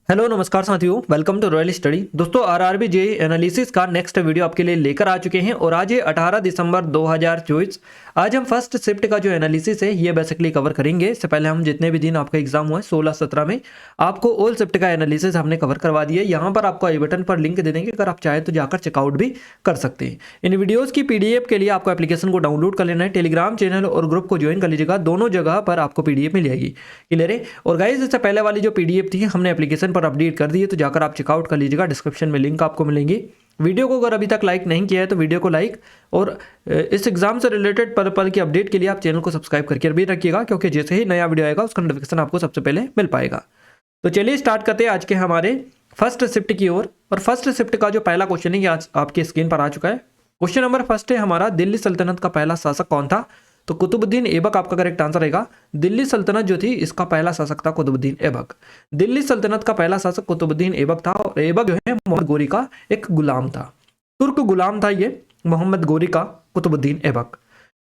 Hello नमस्कार साथियों, welcome to royal study. दोस्तों आरआरबी जेईई एनालिसिस का नेक्स्ट वीडियो आपके लिए लेकर आ चुके हैं और आज है 18 दिसंबर 2024। आज हम फर्स्ट शिफ्ट का जो एनालिसिस है ये बेसिकली कवर करेंगे। इससे पहले हम जितने भी दिन आपका एग्जाम हुआ है 16-17 में आपको ऑल शिफ्ट का एनालिसिस हमने कवर करवा दिया है। यहाँ पर आपको आई बटन पर लिंक दे देंगे, अगर आप चाहें तो जाकर चेकआउट भी कर सकते हैं। इन वीडियोज़ की PDF के लिए आपको एप्लीकेशन को डाउनलोड कर लेना है, टेलीग्राम चैनल और ग्रुप को ज्वाइन कर लीजिएगा, दोनों जगह पर आपको PDF मिल जाएगी। क्लियर है। और गाइज इससे पहले वाली जो PDF थी हमने एप्लीकेशन पर अपडेट कर दी है, तो जाकर आप चेकआउट कर लीजिएगा, डिस्क्रिप्शन में लिंक आपको मिलेंगे। वीडियो को अगर अभी तक लाइक नहीं किया है तो वीडियो को लाइक और इस एग्जाम से रिलेटेड पल पल की अपडेट के लिए आप चैनल को सब्सक्राइब करके भी रखिएगा, क्योंकि जैसे ही नया वीडियो आएगा उसका नोटिफिकेशन आपको सबसे पहले मिल पाएगा। तो चलिए स्टार्ट करते हैं आज के हमारे फर्स्ट शिफ्ट की ओर। और फर्स्ट शिफ्ट का जो पहला क्वेश्चन है आज आपके स्क्रीन पर आ चुका है। क्वेश्चन नंबर फर्स्ट है हमारा, दिल्ली सल्तनत का पहला शासक कौन था? तो कुतुबुद्दीन ऐबक आपका करेक्ट आंसर रहेगा। दिल्ली सल्तनत जो थी इसका पहला शासक था कुतुबुद्दीन ऐबक। दिल्ली सल्तनत का पहला शासक कुतुबुद्दीन ऐबक था और ऐबक जो है मोहम्मद गोरी का एक गुलाम था, तुर्क गुलाम था ये मोहम्मद गोरी का कुतुबुद्दीन ऐबक।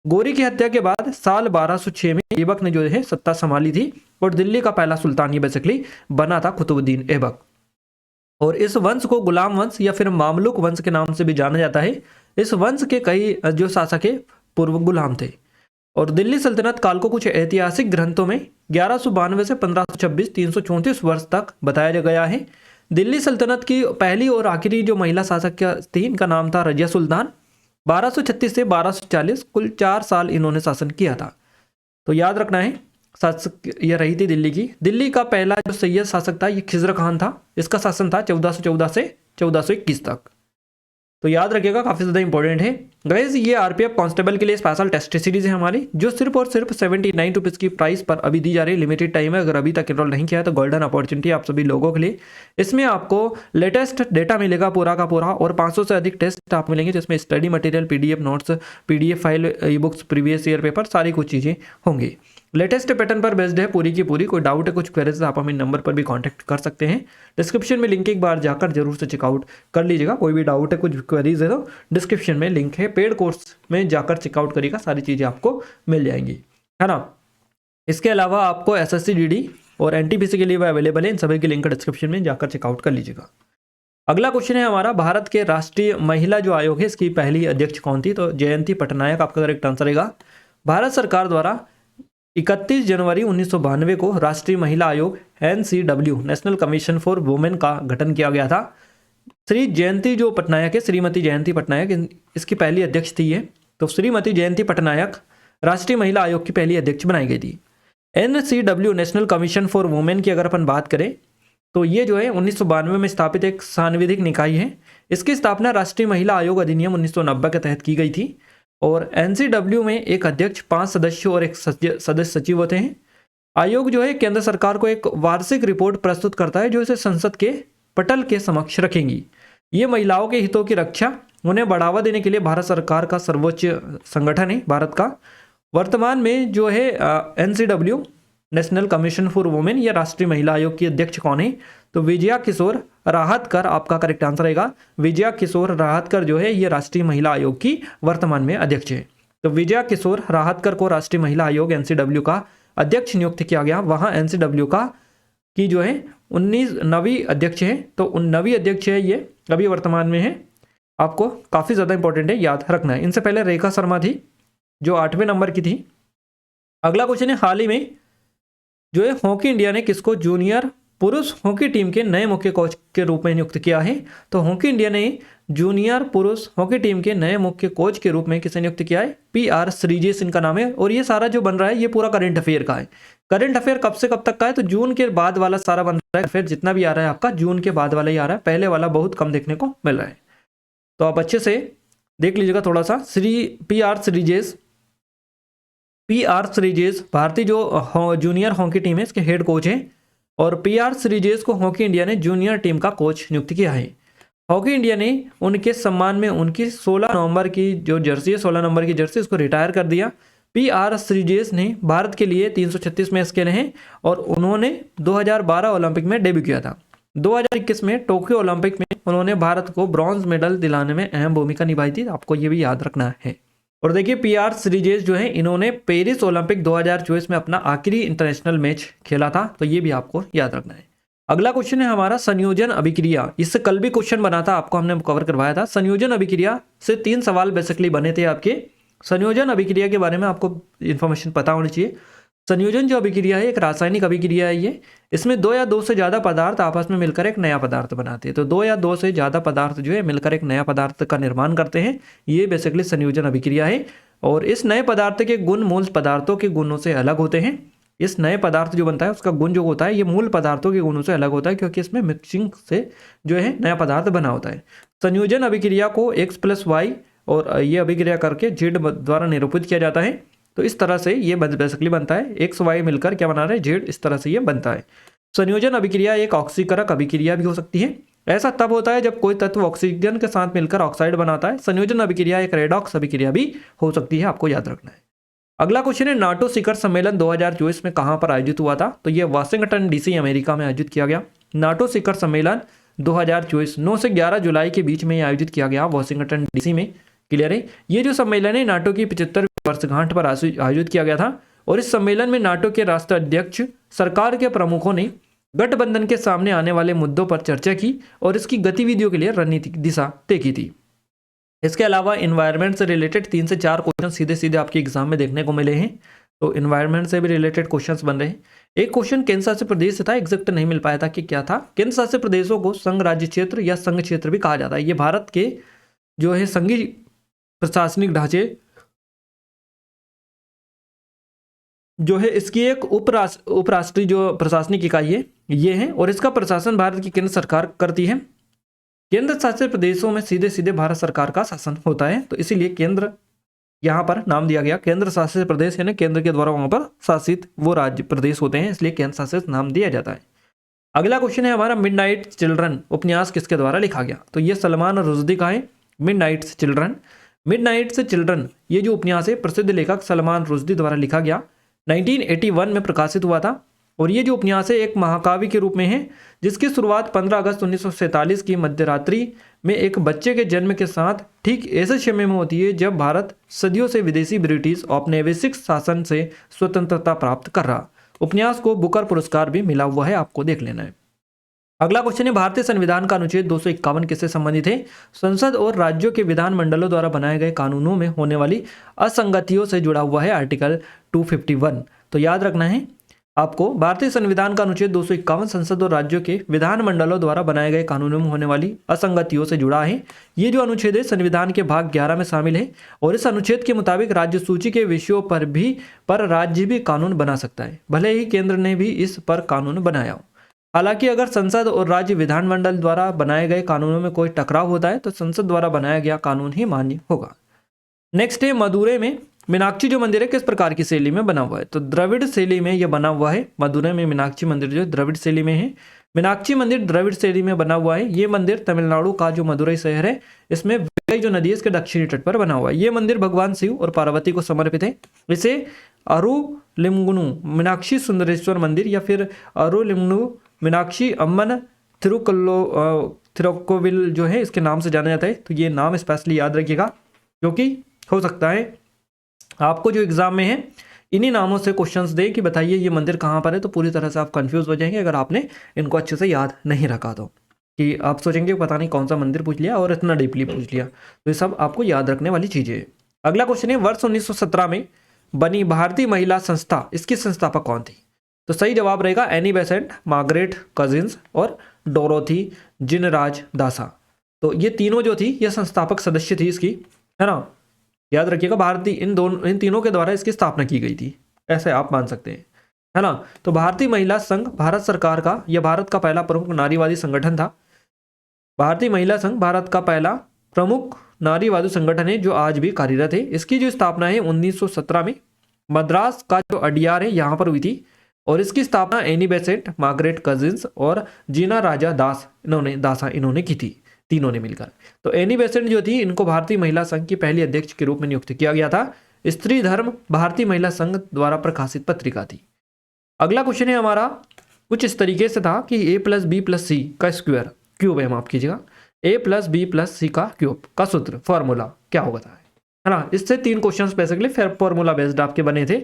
गोरी की हत्या के बाद साल 1206 में ऐबक ने जो है सत्ता संभाली थी और दिल्ली का पहला सुल्तान ये बेसिकली बना था कुतुबुद्दीन ऐबक। और इस वंश को गुलाम वंश या फिर मामलुक वंश के नाम से भी जाना जाता है। इस वंश के कई जो शासक है पूर्व गुलाम थे। और दिल्ली सल्तनत काल को कुछ ऐतिहासिक ग्रंथों में 1192 से 1526 334 वर्ष तक बताया गया है। दिल्ली सल्तनत की पहली और आखिरी जो महिला शासक थी इनका नाम था रजिया सुल्तान। 1236 से 1240 कुल 4 साल इन्होंने शासन किया था। तो याद रखना है शासक यह रही थी दिल्ली की। दिल्ली का पहला जो सैयद शासक था ये खिजर खान था। इसका शासन था 1414 से 1421 तक। तो याद रखिएगा, काफी ज्यादा इंपॉर्टेंट है गाइस। ये आरपीएफ कांस्टेबल के लिए स्पेशल टेस्ट सीरीज है हमारी, जो सिर्फ और सिर्फ 79 रुपीज की प्राइस पर अभी दी जा रही है। लिमिटेड टाइम है, अगर अभी तक एनरोल नहीं किया है तो गोल्डन अपॉर्चुनिटी आप सभी लोगों के लिए। इसमें आपको लेटेस्ट डेटा मिलेगा पूरा का पूरा और 500 से अधिक टेस्ट आप मिलेंगे, जिसमें study material, PDF notes, PDF file, e books, previous year paper, सारी कुछ चीजें होंगी। लेटेस्ट पैटर्न पर बेस्ड है पूरी की पूरी। कोई डाउट है, कुछ क्वेरीज आप हमें नंबर पर भी कांटेक्ट कर सकते हैं। डिस्क्रिप्शन में लिंक एक बार जाकर जरूर से चेकआउट कर लीजिएगा। कोई भी डाउट है, कुछ क्वेरीज है तो डिस्क्रिप्शन में लिंक है, पेड कोर्स में जाकर चेकआउट करिएगा, सारी चीजें आपको मिल जाएंगी, है ना। इसके अलावा आपको SSC GD और NTPC के लिए भी अवेलेबल है, इन सभी की लिंक डिस्क्रिप्शन में जाकर चेकआउट कर लीजिएगा। अगला क्वेश्चन है हमारा, भारत के राष्ट्रीय महिला जो आयोग है इसकी पहली अध्यक्ष कौन थी? तो जयंती पटनायक आपका करेक्ट आंसर रहेगा। भारत सरकार द्वारा 31 जनवरी 1992 को राष्ट्रीय महिला आयोग NCW national commission for women का गठन किया गया था। श्री जयंती जो पटनायक है, श्रीमती जयंती पटनायक, इसकी पहली अध्यक्ष थी ये। तो श्रीमती जयंती पटनायक राष्ट्रीय महिला आयोग की पहली अध्यक्ष बनाई गई थी। NCW national commission for women की अगर अपन बात करें तो ये जो है 1992 में स्थापित एक सांविधिक निकाय है। इसकी स्थापना राष्ट्रीय महिला आयोग अधिनियम 1990 के तहत की गई थी। और NCW में एक अध्यक्ष, 5 सदस्य और एक सदस्य सचिव होते हैं। आयोग जो है केंद्र सरकार को एक वार्षिक रिपोर्ट प्रस्तुत करता है, जो इसे संसद के पटल के समक्ष रखेंगी। ये महिलाओं के हितों की रक्षा, उन्हें बढ़ावा देने के लिए भारत सरकार का सर्वोच्च संगठन है भारत का। वर्तमान में जो है NCW national commission for women या राष्ट्रीय महिला आयोग की अध्यक्ष कौन है? तो विजया किशोर राहतकर आपका करेक्ट आंसर रहेगा। विजया किशोर राहतकर जो है ये राष्ट्रीय महिला आयोग की वर्तमान में अध्यक्ष है। तो विजया किशोर राहतकर को राष्ट्रीय महिला आयोग NCW का अध्यक्ष नियुक्त किया गया। वहां NCW का की जो है 19 नवी अध्यक्ष है। तो 19वीं अध्यक्ष है ये, अभी वर्तमान में है। आपको काफी ज्यादा इंपॉर्टेंट है, याद रखना है। इनसे पहले रेखा शर्मा थी जो 8वें नंबर की थी। अगला क्वेश्चन है, हाल ही में जो है हॉकी इंडिया ने किसको जूनियर पुरुष हॉकी टीम के नए मुख्य कोच के रूप में नियुक्त किया है? तो हॉकी इंडिया ने जूनियर पुरुष हॉकी टीम के नए मुख्य कोच के रूप में किसे नियुक्त किया है? PR श्रीजेश इनका नाम है। और ये सारा जो बन रहा है ये पूरा करंट अफेयर का है। करंट अफेयर कब से कब तक का है? तो जून के बाद वाला सारा बन रहा है। फिर जितना भी आ रहा है आपका जून के बाद वाला ही आ रहा है, पहले वाला बहुत कम देखने को मिल रहा है। तो आप अच्छे से देख लीजिएगा थोड़ा सा। PR श्रीजेश भारतीय जो जूनियर हॉकी टीम है इसके हेड कोच हैं। और PR श्रीजेश को हॉकी इंडिया ने जूनियर टीम का कोच नियुक्त किया है। हॉकी इंडिया ने उनके सम्मान में उनकी 16 नवंबर की जो जर्सी है, 16 नंबर की जर्सी, उसको रिटायर कर दिया। PR श्रीजेश ने भारत के लिए 336 मैच खेले हैं और उन्होंने 2012 ओलंपिक में डेब्यू किया था। 2021 में टोक्यो ओलंपिक में उन्होंने भारत को ब्रॉन्ज मेडल दिलाने में अहम भूमिका निभाई थी। आपको ये भी याद रखना है। और देखिए PR श्रीजेश जो है इन्होंने पेरिस ओलंपिक 2024 में अपना आखिरी इंटरनेशनल मैच खेला था, तो ये भी आपको याद रखना है। अगला क्वेश्चन है हमारा संयोजन अभिक्रिया। इससे कल भी क्वेश्चन बना था, आपको हमने कवर करवाया था। संयोजन अभिक्रिया से 3 सवाल बेसिकली बने थे आपके। संयोजन अभिक्रिया के बारे में आपको इन्फॉर्मेशन पता होनी चाहिए। संयोजन जो अभिक्रिया है एक रासायनिक अभिक्रिया है ये। इसमें 2 या 2 से ज़्यादा पदार्थ आपस में मिलकर एक नया पदार्थ बनाते हैं। तो 2 या 2 से ज़्यादा पदार्थ जो है मिलकर एक नया पदार्थ का निर्माण करते हैं, ये बेसिकली संयोजन अभिक्रिया है। और इस नए पदार्थ के गुण मूल पदार्थों के गुणों से अलग होते हैं। इस नए पदार्थ जो बनता है उसका गुण जो होता है ये मूल पदार्थों के गुणों से अलग होता है, क्योंकि इसमें मिक्सिंग से जो है नया पदार्थ बना होता है। संयोजन अभिक्रिया को X+Y और ये अभिक्रिया करके Z द्वारा निरूपित किया जाता है। तो इस तरह से ये बेसिकली बनता है, XY मिलकर क्या बना रहे हैं, Z, इस तरह से ये बनता है। संयोजन अभिक्रिया एक ऑक्सीकरक अभिक्रिया भी हो सकती है। ऐसा तब होता है जब कोई तत्व ऑक्सीजन के साथ मिलकर ऑक्साइड बनाता है। संयोजन अभिक्रिया एक रेडॉक्स अभिक्रिया भी हो सकती है, आपको याद रखना है। अगला क्वेश्चन है नाटो शिखर सम्मेलन 2024 में कहां पर आयोजित हुआ था? तो ये वाशिंगटन DC अमेरिका में आयोजित किया गया। नाटो शिखर सम्मेलन 2024 9 से 11 जुलाई के बीच में आयोजित किया गया वाशिंगटन DC में। क्लियर है? ये जो सम्मेलन है नाटो की 75वीं वर्षगांठ पर आयोजित किया गया था। और इस सम्मेलन में नाटो के राष्ट्राध्यक्ष, सरकार के प्रमुखों ने गठबंधन के सामने आने वाले मुद्दों पर चर्चा की और इसकी गतिविधियों के लिए रणनीतिक दिशा तय की थी। इसके अलावा इन्वायरमेंट से रिलेटेड 3 से 4 क्वेश्चन सीधे सीधे आपके एग्जाम में देखने को मिले हैं। तो इन्वायरमेंट से भी रिलेटेड क्वेश्चंस बन रहे हैं। एक क्वेश्चन केंद्र शासित प्रदेश से था, एग्जैक्ट नहीं मिल पाया था कि क्या था। केंद्र शासित प्रदेशों को संघ राज्य क्षेत्र या संघ क्षेत्र भी कहा जाता है। ये भारत के जो है संघीय प्रशासनिक ढांचे जो है इसकी एक उपराष्ट्रीय जो प्रशासनिक इकाई है ये है, और इसका प्रशासन भारत की केंद्र सरकार करती है। केंद्र शासित प्रदेशों में सीधे सीधे भारत सरकार का शासन होता है, तो इसीलिए केंद्र यहाँ पर नाम दिया गया। केंद्र शासित प्रदेश यानी केंद्र के द्वारा वहां पर शासित वो राज्य प्रदेश होते हैं, इसलिए केंद्र शासित नाम दिया जाता है। अगला क्वेश्चन है हमारा मिडनाइट चिल्ड्रन उपन्यास किसके द्वारा लिखा गया? तो ये सलमान रुश्दी का है, मिडनाइट चिल्ड्रन। मिडनाइट चिल्ड्रन ये जो उपन्यास है प्रसिद्ध लेखक सलमान रुश्दी द्वारा लिखा गया, 1981 में प्रकाशित हुआ था। और ये जो उपन्यास है एक महाकाव्य के रूप में है, जिसकी शुरुआत 15 अगस्त 1947 की मध्यरात्रि में एक बच्चे के जन्म के साथ ठीक ऐसे समय में होती है जब भारत सदियों से विदेशी ब्रिटिश औपनिवेशिक शासन से स्वतंत्रता प्राप्त कर रहा। उपन्यास को बुकर पुरस्कार भी मिला हुआ है, आपको देख लेना है। अगला क्वेश्चन है भारतीय संविधान का अनुच्छेद 251 किससे संबंधित है? संसद और राज्यों के विधानमंडलों द्वारा बनाए गए कानूनों में होने वाली असंगतियों से जुड़ा हुआ है, आर्टिकल 251। तो याद रखना है आपको, भारतीय संविधान का अनुच्छेद 251 संसद और राज्यों के विधानमंडलों द्वारा बनाए गए कानूनों में होने वाली असंगतियों से जुड़ा है। ये जो अनुच्छेद है संविधान के भाग 11 में शामिल है, और इस अनुच्छेद के मुताबिक राज्य सूची के विषयों पर राज्य भी कानून बना सकता है, भले ही केंद्र ने भी इस पर कानून बनाया हो। हालांकि अगर संसद और राज्य विधानमंडल द्वारा बनाए गए कानूनों में कोई टकराव होता है तो संसद द्वारा बनाया गया कानून ही मान्य होगा। नेक्स्ट है मदुरै में मीनाक्षी जो मंदिर है किस प्रकार की शैली में बना हुआ है? तो द्रविड़ शैली में यह बना हुआ है। मदुरै में मीनाक्षी मंदिर जो द्रविड़ शैली में है। मीनाक्षी मंदिर द्रविड़ शैली में बना हुआ है। ये मंदिर तमिलनाडु का जो मदुरै शहर है इसमें वेगई जो नदी है इसके दक्षिणी तट पर बना हुआ है। ये मंदिर भगवान शिव और पार्वती को समर्पित है। इसे अरुलिंगुनु मीनाक्षी सुंदरेश्वर मंदिर या फिर अरुलिंगुनु मीनाक्षी अम्मन थिरुक्कोविल जो है इसके नाम से जाना जाता है। तो ये नाम स्पेशली याद रखिएगा, क्योंकि हो सकता है आपको जो एग्जाम में है इन्हीं नामों से क्वेश्चंस दे कि बताइए ये मंदिर कहाँ पर है, तो पूरी तरह से आप कंफ्यूज हो जाएंगे अगर आपने इनको अच्छे से याद नहीं रखा तो। कि आप सोचेंगे पता नहीं कौन सा मंदिर पूछ लिया और इतना डीपली पूछ लिया, तो ये सब आपको याद रखने वाली चीज़ें है। अगला क्वेश्चन है वर्ष 1917 में बनी भारतीय महिला संस्था, इसकी संस्थापक कौन थी? तो सही जवाब रहेगा एनी बेसेंट, मार्गरेट कजिन्स और डोरोथी जिनराज दासा। तो ये तीनों जो थी ये संस्थापक सदस्य थी इसकी, है ना। याद रखिएगा भारतीय इन तीनों के द्वारा इसकी स्थापना की गई थी, ऐसे आप मान सकते हैं, है ना। तो भारतीय महिला संघ भारत सरकार का यह भारत का पहला प्रमुख नारीवादी संगठन था। भारतीय महिला संघ भारत का पहला प्रमुख नारीवादी संगठन है जो आज भी कार्यरत है। इसकी जो स्थापना है 1917 में मद्रास का जो अडियार है यहाँ पर हुई थी, और इसकी स्थापना एनी बेसेंट, मार्गरेट कजिन्स और जीना राजा दास इन्होंने की थी, तीनों ने मिलकर। तो एनी बेसेंट जो थी इनको भारतीय महिला संघ की पहली अध्यक्ष के रूप में नियुक्त किया गया था। स्त्री धर्म भारतीय महिला संघ द्वारा प्रकाशित पत्रिका थी। अगला क्वेश्चन है हमारा कुछ इस तरीके से था कि a+b+c का स्क्वायर क्यूब है, माफ कीजिएगा, a+b+c का क्यूब का सूत्र फॉर्मूला क्या होता है ना। इससे 3 क्वेश्चन बेसिकली फॉर्मूला बेस्ड आपके बने थे।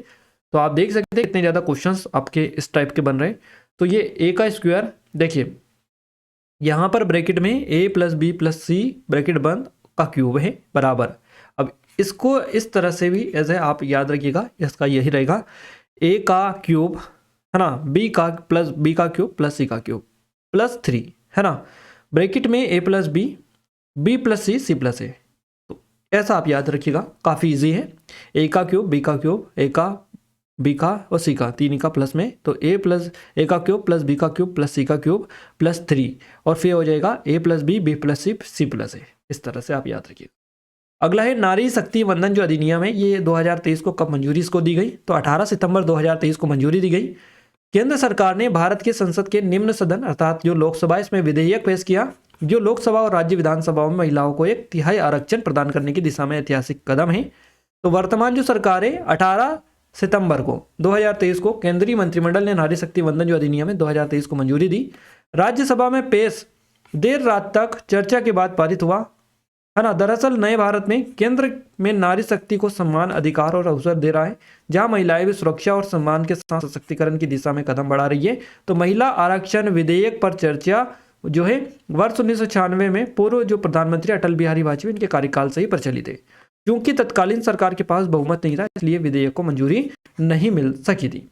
तो आप देख सकते हैं कितने ज्यादा क्वेश्चंस आपके इस टाइप के बन रहे हैं। तो ये ए का स्क्वायर, देखिए यहाँ पर ब्रैकेट में A plus B plus C bracket बंद का क्यूब है बराबर। अब इसको इस तरह से भी ऐसे आप याद रखिएगा, इसका यही रहेगा ए का क्यूब है ना, बी का क्यूब प्लस सी का क्यूब प्लस 3 है ना, ब्रैकेट में A plus B plus C plus A. तो ऐसा आप याद रखिएगा, काफ़ी इजी है। ए का क्यूब बी का क्यूब ए का बी का और सी का, तीन का प्लस में, तो ए का क्यूब प्लस बी का क्यूब प्लस सी का क्यूब प्लस 3 और फिर हो जाएगा A plus B plus C plus A. इस तरह से आप याद रखिएगा। अगला है नारी शक्ति वंदन जो अधिनियम है, ये 2023 को कब मंजूरी इसको दी गई? तो 18 सितंबर 2023 को मंजूरी दी गई। केंद्र सरकार ने भारत की संसद के निम्न सदन अर्थात जो लोकसभा, इसमें विधेयक पेश किया जो लोकसभा और राज्य विधानसभाओं में महिलाओं को 1/3 आरक्षण प्रदान करने की दिशा में ऐतिहासिक कदम है। तो वर्तमान जो सरकार है 18 सितंबर को 2023 को केंद्रीय मंत्रिमंडल ने नारी शक्ति वंदन जो अधिनियम है 2023 को मंजूरी दी। राज्यसभा में पेश देर रात तक चर्चा के बाद पारित हुआ है ना। दरअसल नए भारत में केंद्र में नारी शक्ति को सम्मान, अधिकार और अवसर दे रहा है, जहां महिलाएं भी सुरक्षा और सम्मान के साथ सशक्तिकरण की दिशा में कदम बढ़ा रही है। तो महिला आरक्षण विधेयक पर चर्चा जो है वर्ष 1996 में पूर्व जो प्रधानमंत्री अटल बिहारी वाजपेयी इनके कार्यकाल से ही प्रचलित है। क्योंकि तत्कालीन सरकार के पास बहुमत नहीं था, इसलिए विधेयक को मंजूरी नहीं मिल सकी थी।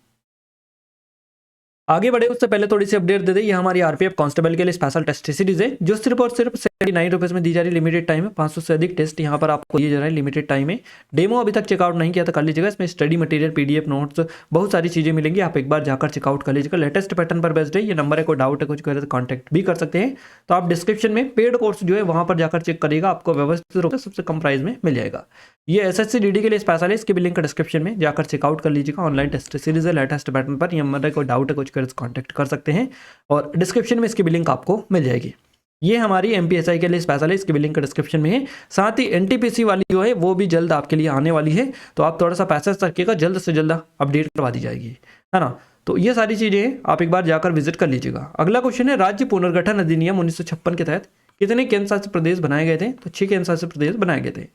आगे बढ़े उससे पहले थोड़ी सी अपडेट दे दें, ये हमारी आरपीएफ कांस्टेबल के लिए स्पेशल टेस्ट सीरीज है जो सिर्फ और सिर्फ 79 रुपीज़ में दी जा रही, लिमिटेड टाइम है। 500 से अधिक टेस्ट यहाँ पर आपको दिए जा रहा है, लिमिटेड टाइम है। डेमो अभी तक चेकआउट नहीं किया तो कर लीजिएगा, इसमें स्टडी मटेरियल, पीडीएफ नोट्स, बहुत सारी चीजें मिलेंगी, आप एक बार जाकर चेकआउट कर लीजिएगा। लेटेस्ट पैटर्न पर बेस्ड है, ये नंबर है, कोई डाउट है कुछ करे तो कॉन्टैक्ट भी कर सकते हैं। तो आप डिस्क्रिप्शन में पेड कोर्स जो है वहां पर जाकर चेक करिएगा, आपको व्यवस्थित रूप से सबसे कम प्राइस में मिल जाएगा। ये एसएससी डीडी के लिए स्पेशल है, इसकी भी लिंक डिस्क्रिप्शन में जाकर चेकआउट कर लीजिएगा। ऑनलाइन टेस्ट सीरीज है, लेटेस्ट पैटर्न पर, ये नंबर है, कोई डाउट है कुछ करे तो कॉन्टैक्ट कर सकते हैं और डिस्क्रिप्शन में इसकी भी लिंक आपको मिल जाएगी। ये हमारी एमपीएसआई के लिए स्पेशल है, इसकी भी लिंक डिस्क्रिप्शन में है। साथ ही एनटीपीसी वाली जो है वो भी जल्द आपके लिए आने वाली है, तो आप थोड़ा सा पैसा रखिएगा, जल्द से जल्द अपडेट करवा दी जाएगी, है ना। तो ये सारी चीजें आप एक बार जाकर विजिट कर लीजिएगा। अगला क्वेश्चन है, राज्य पुनर्गठन अधिनियम 1956 के तहत कितने केंद्र शासित प्रदेश बनाए गए थे? तो 6 केंद्र शासित प्रदेश बनाए गए थे।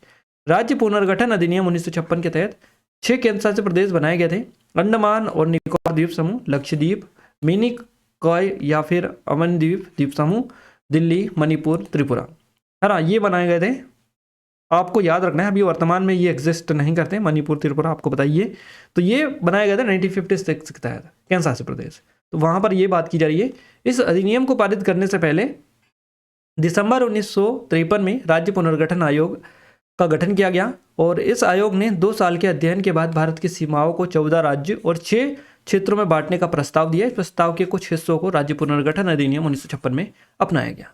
राज्य पुनर्गठन अधिनियम 1956 के तहत 6 केंद्र शासित प्रदेश बनाए गए थे। अंडमान और निकोबार द्वीप समूह, लक्षद्वीप, मिनी कॉय या फिर अमनद्वीप द्वीप समूह, दिल्ली, मणिपुर, त्रिपुरा, है ना, ये बनाए गए थे। आपको याद रखना है, अभी वर्तमान में ये एग्जिस्ट नहीं करते, मणिपुर, त्रिपुरा आपको बताइए। तो ये बनाया गया था 1956 के तहत केंद्र शासित प्रदेश, तो वहां पर ये बात की जा रही है। इस अधिनियम को पारित करने से पहले दिसंबर 1953 में राज्य पुनर्गठन आयोग का गठन किया गया और इस आयोग ने 2 साल के अध्ययन के बाद भारत की सीमाओं को 14 राज्य और 6 क्षेत्रों में बांटने का प्रस्ताव दिया। इस प्रस्ताव के कुछ हिस्सों को राज्य पुनर्गठन अधिनियम 1956 में अपनाया गया।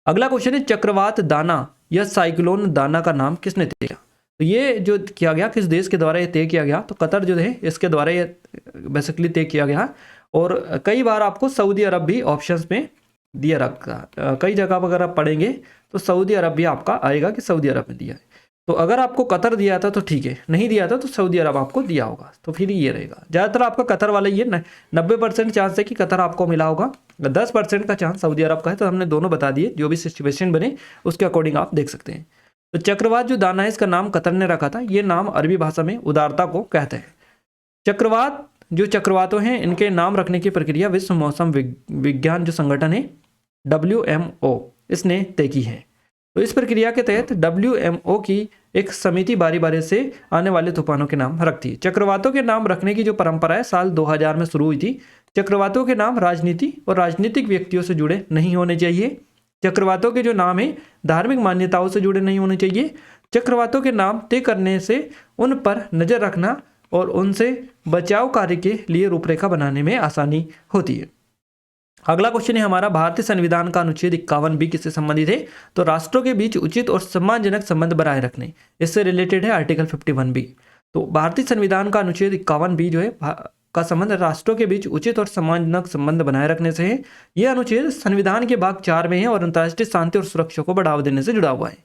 अगला क्वेश्चन है, चक्रवात दाना या साइक्लोन दाना का नाम किसने तय किया? तो ये जो किया गया किस देश के द्वारा ये तय किया गया? तो कतर जो है इसके द्वारा ये बेसिकली तय किया गया। और कई बार आपको सऊदी अरब भी ऑप्शंस में दिया रखा, कई जगह अगर आप पढ़ेंगे तो सऊदी अरब भी आपका आएगा कि सऊदी अरब में दिया है। तो अगर आपको कतर दिया था तो ठीक है, नहीं दिया था तो सऊदी अरब आपको दिया होगा, तो फिर ये रहेगा। ज़्यादातर आपका कतर वाला ये 90% चांस है कि कतर आपको मिला होगा, 10% का चांस सऊदी अरब का है। तो हमने दोनों बता दिए, जो भी सिचुएशन बने उसके अकॉर्डिंग आप देख सकते हैं। तो चक्रवात जो दाना है इसका नाम कतर ने रखा था, ये नाम अरबी भाषा में उदारता को कहते हैं। चक्रवात जो चक्रवातों हैं इनके नाम रखने की प्रक्रिया विश्व मौसम विज्ञान जो संगठन है WMO इसने तय की है। तो इस प्रक्रिया के तहत WMO की एक समिति बारी बारी से आने वाले तूफानों के नाम रखती है। चक्रवातों के नाम रखने की जो परंपरा है साल 2000 में शुरू हुई थी। चक्रवातों के नाम राजनीति और राजनीतिक व्यक्तियों से जुड़े नहीं होने चाहिए। चक्रवातों के जो नाम है धार्मिक मान्यताओं से जुड़े नहीं होने चाहिए। चक्रवातों के नाम तय करने से उन पर नजर रखना और उनसे बचाव कार्य के लिए रूपरेखा बनाने में आसानी होती है। अगला क्वेश्चन है हमारा, भारतीय संविधान का अनुच्छेद 51B किससे संबंधित है? तो राष्ट्रों के बीच उचित और सम्मानजनक संबंध बनाए रखने, इससे रिलेटेड है आर्टिकल 51B। तो भारतीय संविधान का अनुच्छेद 51B जो है का संबंध राष्ट्रों के बीच उचित और सम्मानजनक संबंध बनाए रखने से है। यह अनुच्छेद संविधान के भाग 4 में है और अंतर्राष्ट्रीय शांति और सुरक्षा को बढ़ावा देने से जुड़ा हुआ है।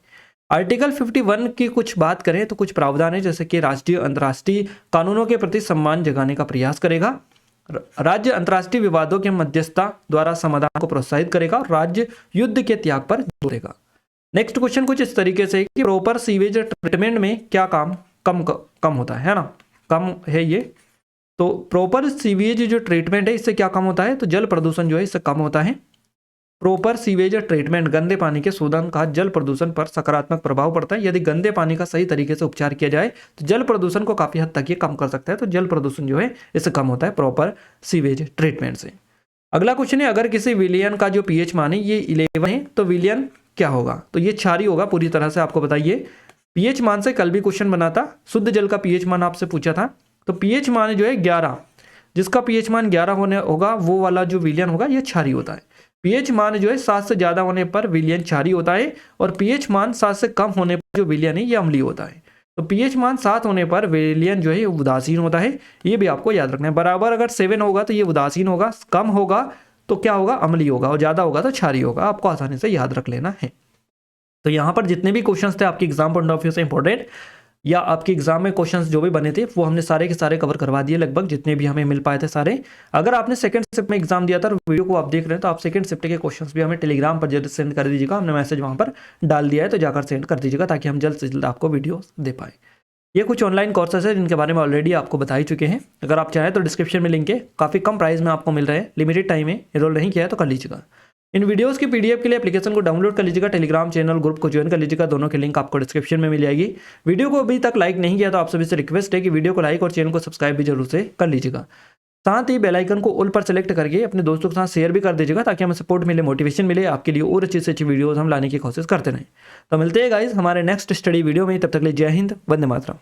आर्टिकल 51 की कुछ बात करें तो कुछ प्रावधान है, जैसे कि राष्ट्रीय अंतर्राष्ट्रीय कानूनों के प्रति सम्मान जगाने का प्रयास करेगा, राज्य अंतर्राष्ट्रीय विवादों के मध्यस्थता द्वारा समाधान को प्रोत्साहित करेगा और राज्य युद्ध के त्याग पर जोर देगा। नेक्स्ट क्वेश्चन कुछ इस तरीके से कि प्रॉपर सीवेज ट्रीटमेंट में क्या काम कम होता है ना, कम है ये तो प्रॉपर सीवेज जो ट्रीटमेंट है इससे क्या कम होता है, तो जल प्रदूषण जो है इससे कम होता है। प्रॉपर सीवेज ट्रीटमेंट, गंदे पानी के शोधन का जल प्रदूषण पर सकारात्मक प्रभाव पड़ता है। यदि गंदे पानी का सही तरीके से उपचार किया जाए तो जल प्रदूषण को काफी हद तक ये कम कर सकता है। तो जल प्रदूषण जो है इससे कम होता है प्रॉपर सीवेज ट्रीटमेंट से। अगला क्वेश्चन है, अगर किसी विलियन का जो पीएच मान है ये 11 है तो विलियन क्या होगा, तो ये क्षारीय होगा पूरी तरह से। आपको बताइए पीएच मान से कल भी क्वेश्चन बना था, शुद्ध जल का पीएच मान आपसे पूछा था। तो पीएच मान जो है 11, जिसका पीएच मान 11 होने होगा वो वाला जो विलियन होगा ये क्षारीय होता है। पीएच मान जो है 7 से ज्यादा होने पर विलियन क्षारीय होता है और पीएच मान 7 से कम होने पर जो विलियन है ये अम्लीय होता है। तो पीएच मान 7 होने पर विलियन जो है ये उदासीन होता है, ये भी आपको याद रखना है। बराबर अगर 7 होगा तो ये उदासीन होगा, कम होगा तो क्या होगा, अम्लीय होगा, और ज्यादा होगा तो क्षारीय होगा। आपको आसानी से याद रख लेना है। तो यहाँ पर जितने भी क्वेश्चंस थे आपके एग्जाम पॉइंट ऑफ व्यू से इंपॉर्टेंट या आपके एग्जाम में क्वेश्चंस जो भी बने थे वो हमने सारे के सारे कवर करवा दिए, लगभग जितने भी हमें मिल पाए थे सारे। अगर आपने सेकंड शिफ्ट में एग्जाम दिया था और वीडियो को आप देख रहे हैं तो आप सेकंड शिफ्ट के क्वेश्चंस भी हमें टेलीग्राम पर जरूर सेंड कर दीजिएगा। हमने मैसेज वहां पर डाल दिया है तो जाकर सेंड कर दीजिएगा ताकि हम जल्द से जल्द आपको वीडियो दे पाए। ये कुछ ऑनलाइन कोर्सेस है जिनके बारे में ऑलरेडी आपको बता ही चुके हैं। अगर आप चाहें तो डिस्क्रिप्शन में लिंक है, काफ़ी कम प्राइस में आपको मिल रहे हैं, लिमिटेड टाइम है, एनरोल नहीं किया है तो कर लीजिएगा। इन वीडियोस की पीडीएफ के लिए एप्लीकेशन को डाउनलोड कर लीजिएगा, टेलीग्राम चैनल ग्रुप को ज्वाइन कर लीजिएगा, दोनों के लिंक आपको डिस्क्रिप्शन में मिल जाएगी। वीडियो को अभी तक लाइक नहीं किया तो आप सभी से रिक्वेस्ट है कि वीडियो को लाइक और चैनल को सब्सक्राइब भी जरूर से कर लीजिएगा। साथ ही बेल आइकन को ऑल पर सेलेक्ट करके अपने दोस्तों के साथ शेयर भी कर दीजिएगा ताकि हमें सपोर्ट मिले, मोटिवेशन मिले, आपके लिए और अच्छी से अच्छी वीडियोस हम लाने की कोशिश करते रहें। तो मिलते हैं गाइस हमारे नेक्स्ट स्टडी वीडियो में, तब तक के लिए जय हिंद, वंदे मातरम।